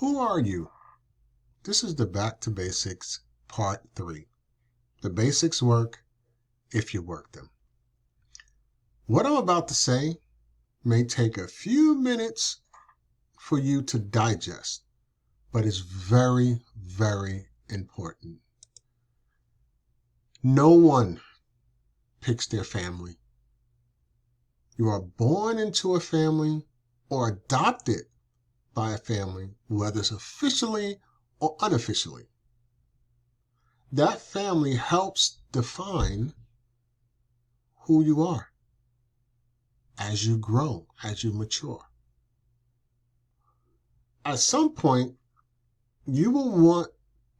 Who are you? This is the Back to Basics Part 3. The basics work if you work them. What I'm about to say may take a few minutes for you to digest, but it's very, very important. No one picks their family. You are born into a family or adopted by a family, whether it's officially or unofficially. That family helps define who you are as you grow, as you mature. At some point, you will want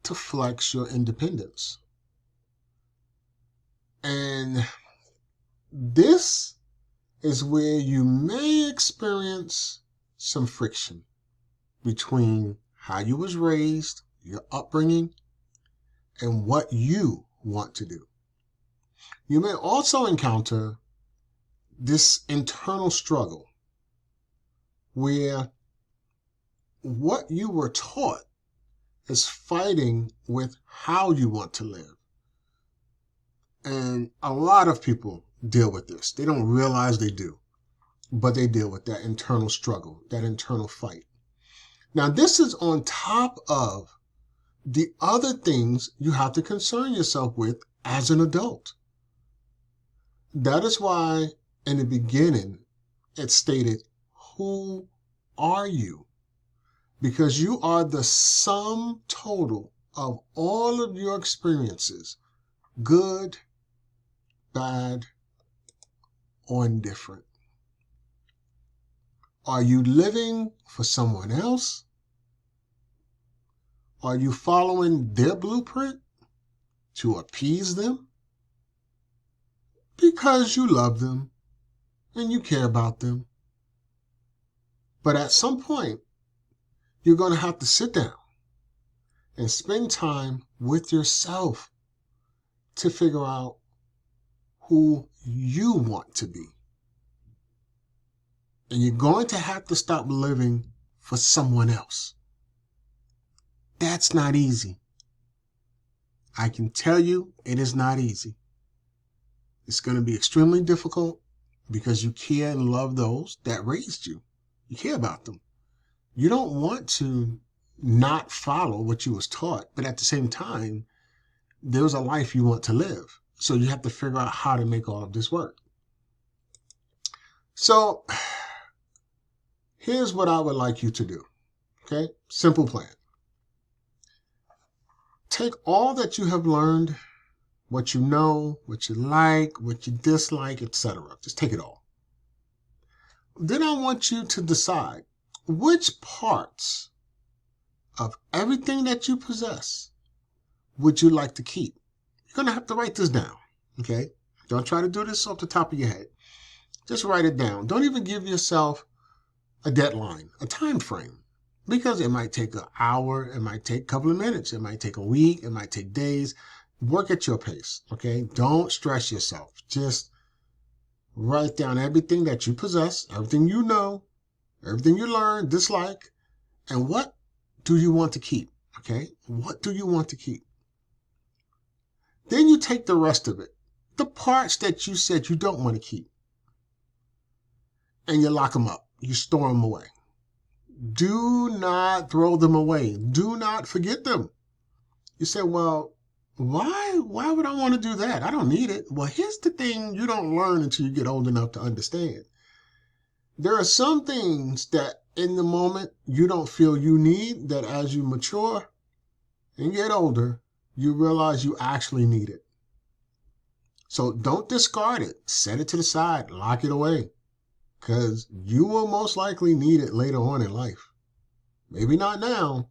to flex your independence. And this is where you may experience some friction between how you was raised, your upbringing, and what you want to do. You may also encounter this internal struggle where what you were taught is fighting with how you want to live. And a lot of people deal with this. They don't realize they do, but they deal with that internal struggle, that internal fight. Now, this is on top of the other things you have to concern yourself with as an adult. That is why in the beginning it stated, who are you? Because you are the sum total of all of your experiences, good, bad, or indifferent. Are you living for someone else? Are you following their blueprint to appease them? Because you love them and you care about them. But at some point, you're going to have to sit down and spend time with yourself to figure out who you want to be. And you're going to have to stop living for someone else. That's not easy. I can tell you it is not easy. It's going to be extremely difficult because you care and love those that raised you. You care about them. You don't want to not follow what you was taught, but at the same time, there's a life you want to live. So you have to figure out how to make all of this work. So here's what I would like you to do. Okay? Simple plan. Take all that you have learned, what you know, what you like, what you dislike, etc. Just take it all. Then I want you to decide which parts of everything that you possess would you like to keep. You're going to have to write this down, okay? Don't try to do this off the top of your head. Just write it down. Don't even give yourself a deadline, a time frame, because it might take an hour, it might take a couple of minutes, it might take a week, it might take days. Work at your pace, okay? Don't stress yourself. Just write down everything that you possess, everything you know, everything you learn, dislike, and what do you want to keep, okay? What do you want to keep? Then you take the rest of it, the parts that you said you don't want to keep, and you lock them up. You store them away. Do not throw them away. Do not forget them. You say, well, why would I want to do that? I don't need it. Well, here's the thing you don't learn until you get old enough to understand. There are some things that in the moment you don't feel you need, that as you mature and get older, you realize you actually need it. So don't discard it. Set it to the side. Lock it away. Because you will most likely need it later on in life. Maybe not now,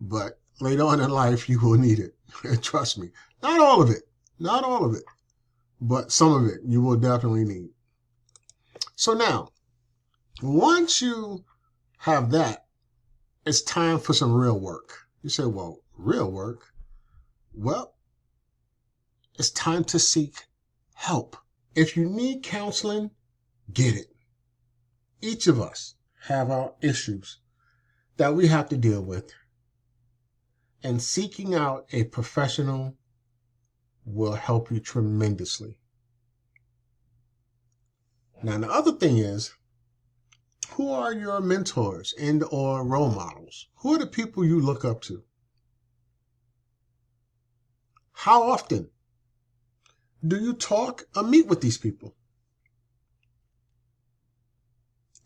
but later on in life you will need it. Trust me. Not all of it. Not all of it. But some of it you will definitely need. So now, once you have that, it's time for some real work. You say, well, real work? Well, it's time to seek help. If you need counseling, get it. Each of us have our issues that we have to deal with. And seeking out a professional will help you tremendously. Now, the other thing is, who are your mentors and or role models? Who are the people you look up to? How often do you talk or meet with these people?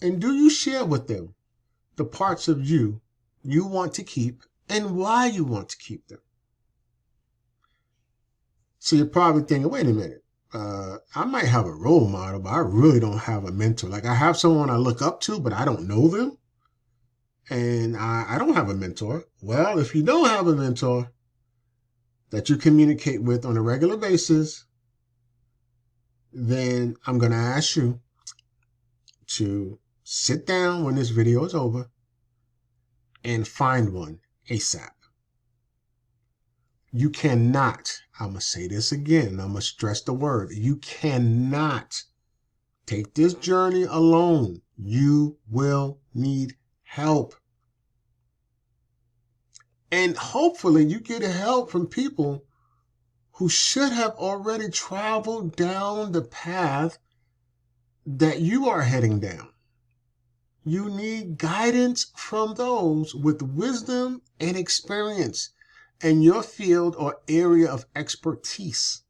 And do you share with them the parts of you want to keep and why you want to keep them? So you're probably thinking, wait a minute, I might have a role model, but I really don't have a mentor. Like I have someone I look up to, but I don't know them. And I don't have a mentor. Well, if you don't have a mentor that you communicate with on a regular basis, then I'm going to ask you to sit down when this video is over and find one ASAP. You cannot, I'm going to say this again, I'm going to stress the word, you cannot take this journey alone. You will need help. And hopefully you get help from people who should have already traveled down the path that you are heading down. You need guidance from those with wisdom and experience in your field or area of expertise.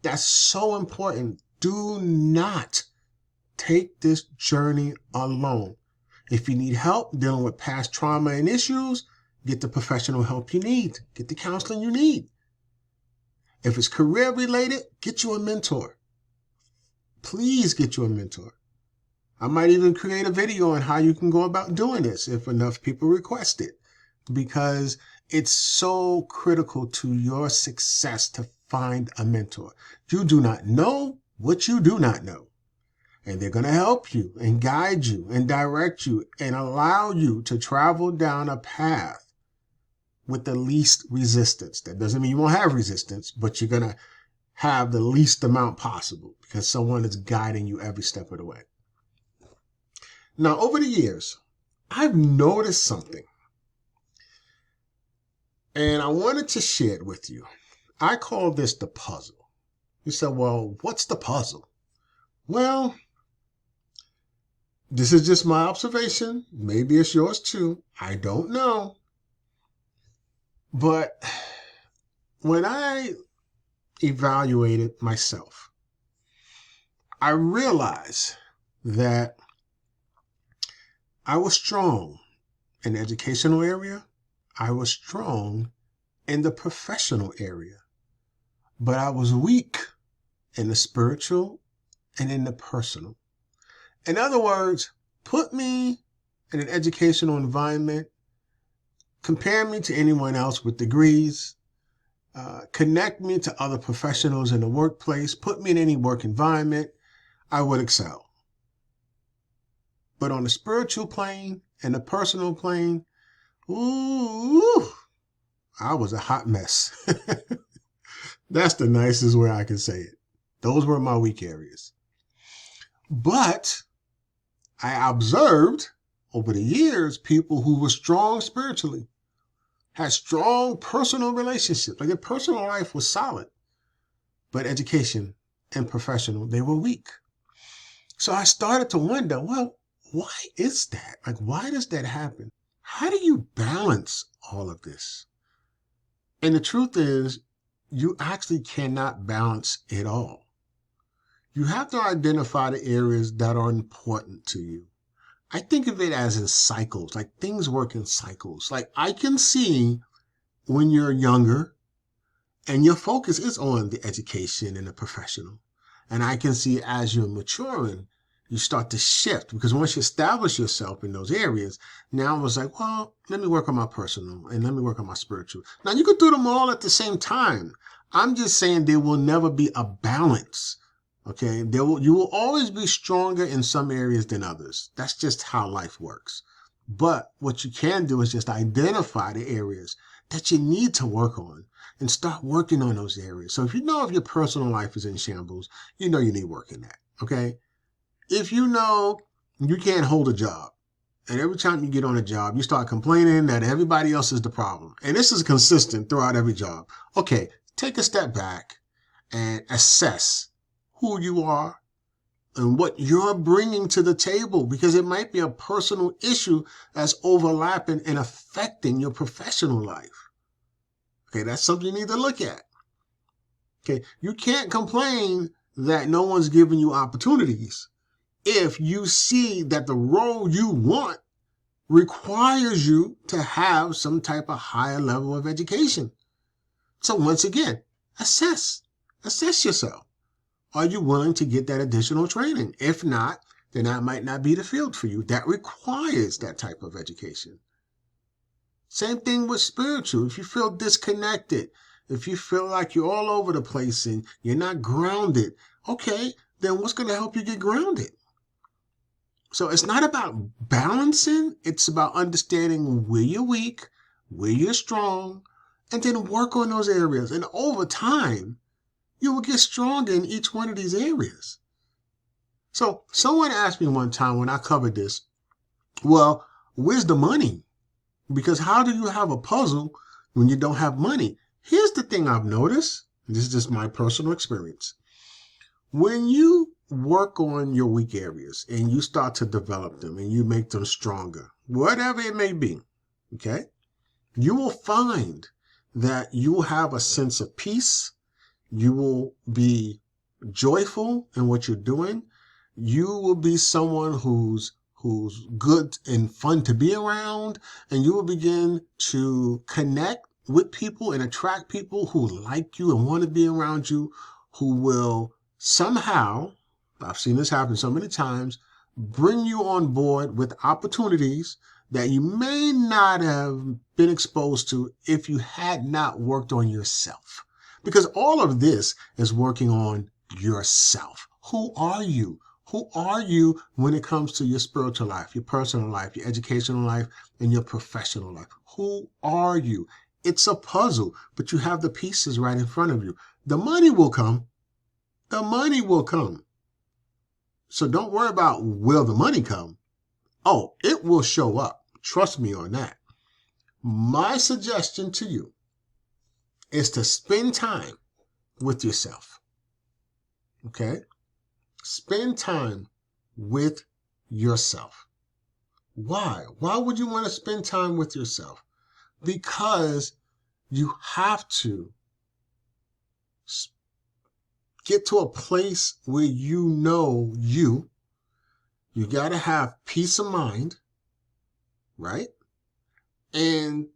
That's so important. Do not take this journey alone. If you need help dealing with past trauma and issues, get the professional help you need. Get the counseling you need. If it's career related, get you a mentor. Please get you a mentor. I might even create a video on how you can go about doing this if enough people request it, because it's so critical to your success to find a mentor. You do not know what you do not know. And they're going to help you and guide you and direct you and allow you to travel down a path with the least resistance. That doesn't mean you won't have resistance, but you're going to have the least amount possible because someone is guiding you every step of the way. Now, over the years, I've noticed something, and I wanted to share it with you. I call this the puzzle. You said, well, what's the puzzle? Well, this is just my observation. Maybe it's yours too. I don't know. But when I evaluated myself, I realized that I was strong in the educational area. I was strong in the professional area. But I was weak in the spiritual and in the personal. In other words, put me in an educational environment, compare me to anyone else with degrees, connect me to other professionals in the workplace, put me in any work environment, I would excel. But on the spiritual plane and the personal plane, ooh, I was a hot mess. That's the nicest way I can say it. Those were my weak areas. But I observed over the years people who were strong spiritually, had strong personal relationships. Like their personal life was solid, but education and professional, they were weak. So I started to wonder, well, why is that? Like, why does that happen? How do you balance all of this? And the truth is, you actually cannot balance it all. You have to identify the areas that are important to you. I think of it as in cycles, like things work in cycles. Like I can see when you're younger and your focus is on the education and the professional. And I can see as you're maturing, you start to shift because once you establish yourself in those areas, now it's like, well, let me work on my personal and let me work on my spiritual. Now you can do them all at the same time. I'm just saying there will never be a balance. Okay, you will always be stronger in some areas than others. That's just how life works. But what you can do is just identify the areas that you need to work on and start working on those areas. So if you know if your personal life is in shambles, you know you need work in that. Okay, if you know you can't hold a job And every time you get on a job, you start complaining that everybody else is the problem. And this is consistent throughout every job. Okay, take a step back and assess who you are and what you're bringing to the table, because it might be a personal issue that's overlapping and affecting your professional life. Okay, that's something you need to look at. Okay, you can't complain that no one's giving you opportunities if you see that the role you want requires you to have some type of higher level of education. So once again, assess yourself. Are you willing to get that additional training? If not, then that might not be the field for you. That requires that type of education. Same thing with spiritual. If you feel disconnected, if you feel like you're all over the place and you're not grounded, okay, then what's going to help you get grounded? So it's not about balancing. It's about understanding where you're weak, where you're strong, and then work on those areas. And over time, you will get stronger in each one of these areas. So someone asked me one time when I covered this, well, where's the money? Because how do you have a puzzle when you don't have money? Here's the thing I've noticed. This is just my personal experience. When you work on your weak areas and you start to develop them and you make them stronger, whatever it may be, okay, you will find that you will have a sense of peace. You will be joyful in what you're doing. You will be someone who's good and fun to be around, and you will begin to connect with people and attract people who like you and want to be around you, who will somehow, I've seen this happen so many times, bring you on board with opportunities that you may not have been exposed to if you had not worked on yourself. Because all of this is working on yourself. Who are you? Who are you when it comes to your spiritual life, your personal life, your educational life, and your professional life? Who are you? It's a puzzle, but you have the pieces right in front of you. The money will come. The money will come. So don't worry about will the money come. Oh, it will show up. Trust me on that. My suggestion to you is to spend time with yourself. Okay? Spend time with yourself. Why? Why would you want to spend time with yourself? Because you have to get to a place where you know you got to have peace of mind, right? And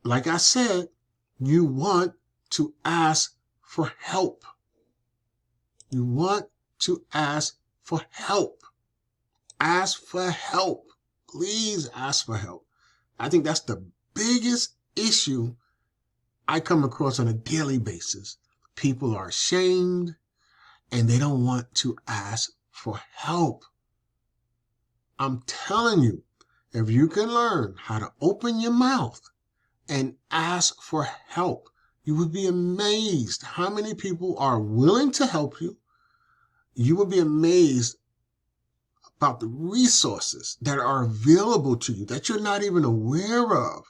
like I said, you want to ask for help. You want to ask for help. Ask for help. Please ask for help. I think that's the biggest issue I come across on a daily basis. People are ashamed and they don't want to ask for help. I'm telling you, if you can learn how to open your mouth and ask for help, you would be amazed how many people are willing to help you. You would be amazed about the resources that are available to you that you're not even aware of.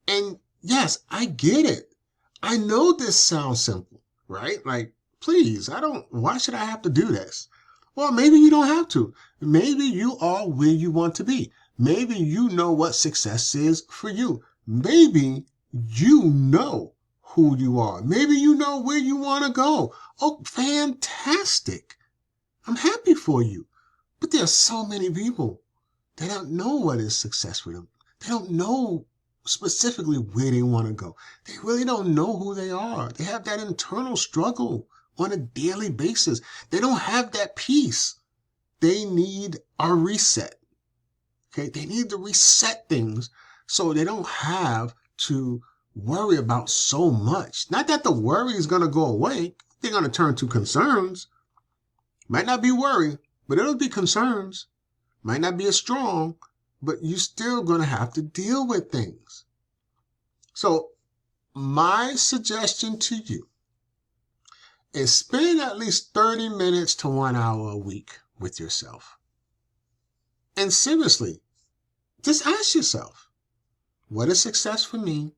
And yes, I get it. I know this sounds simple, right? Like, please, why should I have to do this? Well, maybe you don't have to. Maybe you are where you want to be. Maybe you know what success is for you. Maybe you know who you are. Maybe you know where you want to go. Oh, fantastic. I'm happy for you. But there are so many people that don't know what is success for them. They don't know specifically where they want to go. They really don't know who they are. They have that internal struggle on a daily basis. They don't have that peace. They need a reset. Okay, they need to reset things so they don't have to worry about so much. Not that the worry is going to go away. They're going to turn to concerns. Might not be worry, but it'll be concerns. Might not be as strong, but you're still going to have to deal with things. So my suggestion to you is spend at least 30 minutes to 1 hour a week with yourself. And seriously, just ask yourself, what is success for me?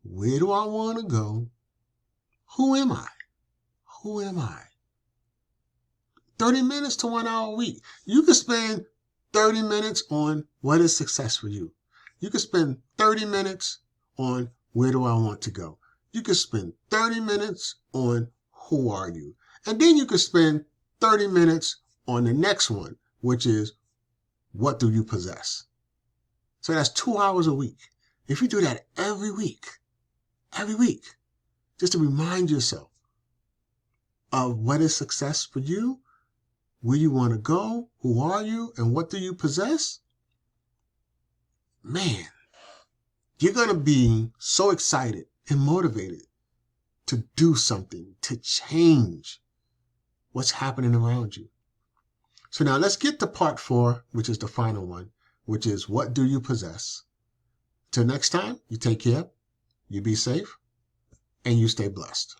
Where do I want to go? Who am I? Who am I? 30 minutes to 1 hour a week. You can spend 30 minutes on what is success for you. You can spend 30 minutes on where do I want to go. You can spend 30 minutes on who are you. And then you can spend 30 minutes on the next one, which is what do you possess? So that's 2 hours a week. If you do that every week, just to remind yourself of what is success for you, where you want to go, who are you, and what do you possess, man, you're going to be so excited and motivated to do something, to change what's happening around you. So now let's get to part 4, which is the final one, which is what do you possess? Till next time, you take care, you be safe, and you stay blessed.